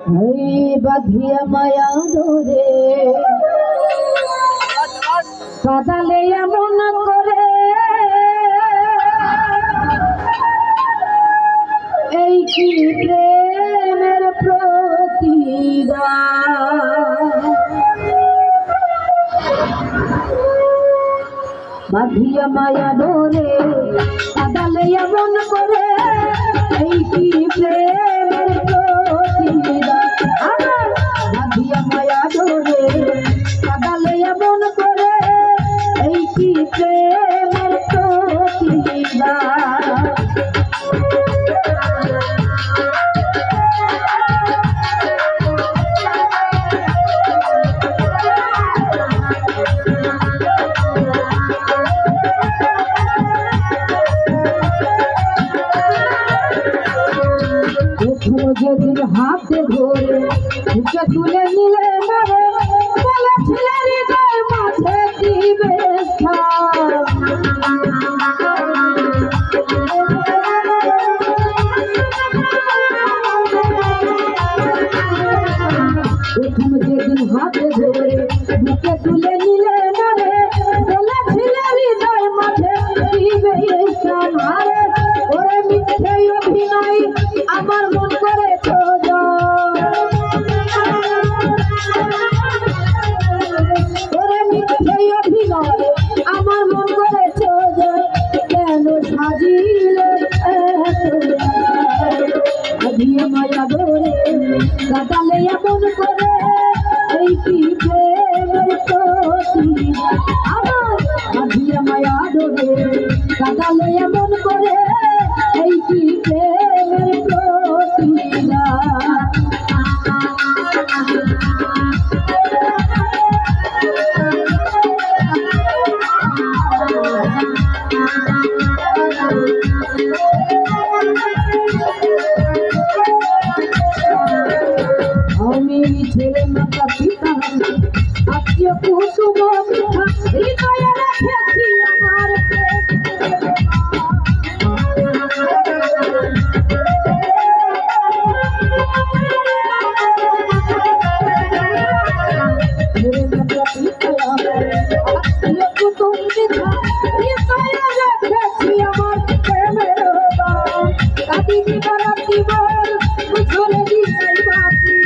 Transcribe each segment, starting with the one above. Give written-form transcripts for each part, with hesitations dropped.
বাঁধিয়া মায়া ধরে কাদালে এমন করে এই কি প্রেমের প্রতিদান বাঁধিয়া মায়া ধরে কাদালে এমন করে এই কি প্রেমের প্রতিদান বাঁধিয়া মায়া ধরে কাদালে এমন করে এই কি প্রেমের প্রতিদান যেদিন হাতে ধরে বুকে তুলে নিলে মরে বলেছিলে হৃদয় মাঝে দিবে প্রথম যেদিন হাতে ধরে বুকে তুলে নিলে মরে বলেছিলে হৃদয় মাঝে দিবে মারে ওরে মিথ্যে অভিনয় আমার মন করে আমার মন করেছ কেন সাজিলে বাঁধিয়া মায়া ধরে কাদালে এমন করে এই কি প্রেমের প্রতিদান আমার বাঁধিয়া মায়া ধরে কাদালে এমন করে এই কি প্রেমের প্রতিদান আমি ছেলে মাতা পিতা আত্মীয় কুটুম্ব মিঠা হৃদয়ে রেখেছি আমার ছেলে মাতা পিতা আত্মীয় কুটুম্ব মিঠা হৃদয়ে রেখেছি আমার প্রেমের দান কাঁদিনি বারাতি বল বুঝলে দিই বাতি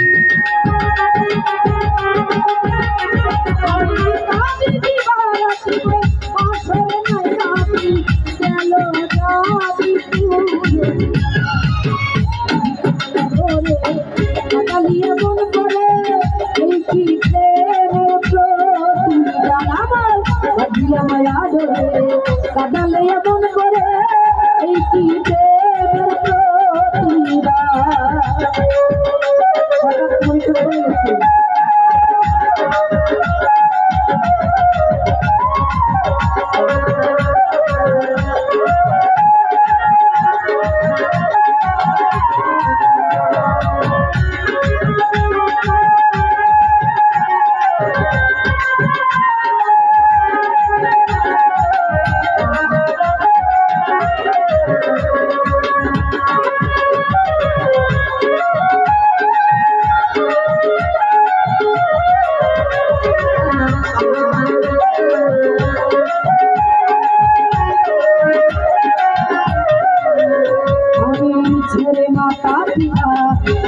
কাদালে এমন করে এই কি প্রেমের প্রতিদান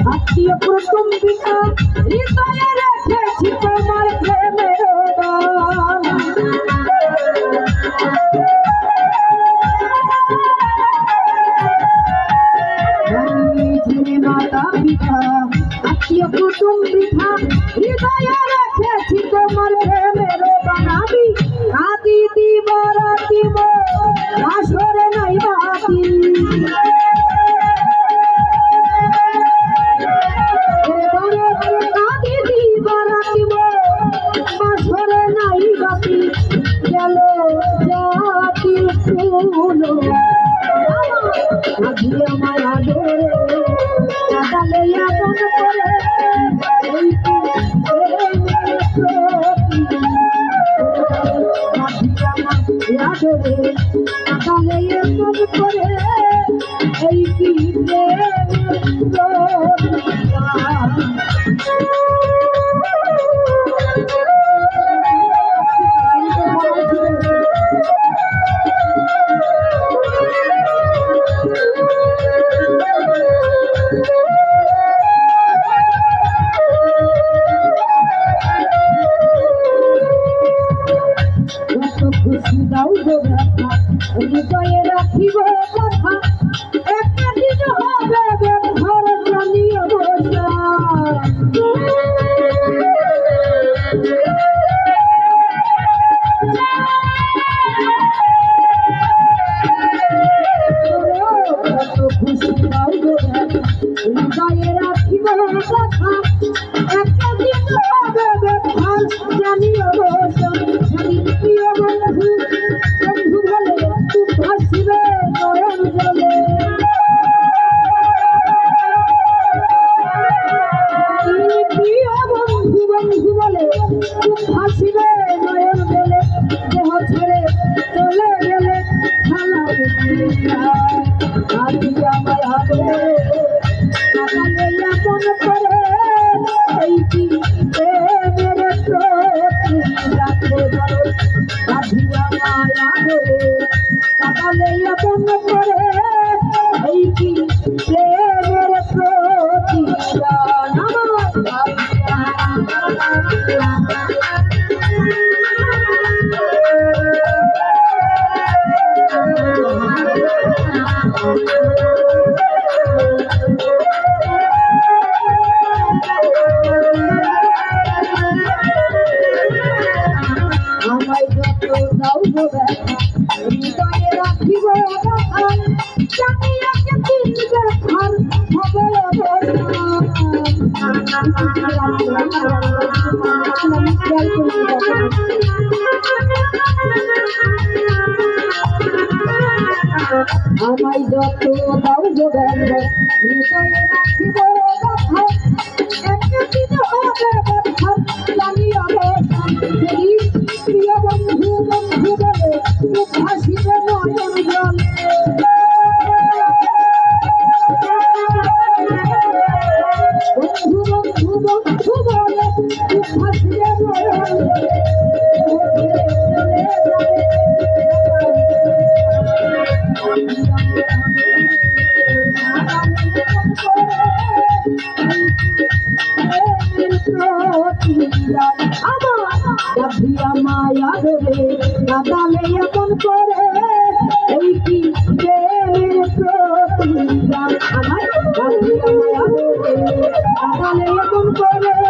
আত্মীয় কুটুম্বিকা হৃদয়ে রেখেছি তোমার প্রেমের দান মাতা পিতা আত্মীয় কুটুম্বিকা হৃদয়ে রেখেছি তোমার প্রেমের দান আমি কাঁদি দিব রাতিব আসরে নাই বাতি বাঁধিয়া মায়া ধরে কাদালে এমন করে এই হৃদয়ে রাখিব কথা একটা দিন হবে ব্যবহার জানি অবশ্য সেদিন প্রিয় বন্ধু বন্ধু বলে ভাসিবে নয়ন জলে প্রিয় বন্ধু বন্ধু বলে ভাসিবে নয়ন জলে দেহ ছেড়ে চলে গেলে খেলা কাঁদিয়া মায়া করে কাটালে আপন করে এই কি মেরে প্রতি রাখো ধরো কাঁদিয়া মায়া করে কাটালে আপন করে এই কি মেরে প্রতি আমায় যত দাও গো ব্যথা হৃদয়ে রাখিব কথা জানি একদিন দেখার হবে আমায় যত দাও গো ব্যথা হৃদয়ে রাখিব কথা একদিন হবে দেখার জানি অবসান সেদিন প্রিয় বন্ধু বন্ধু বলে ভাসিবে নয়ন জলে বন্ধু বন্ধু বন্ধু বলে ভাসিবে নয়ন জলে চলে যাবে মায়া ধরে কাটালে আপন করে এই কি প্রতিদান আমার মায়া ধরে কাটালে আপন করে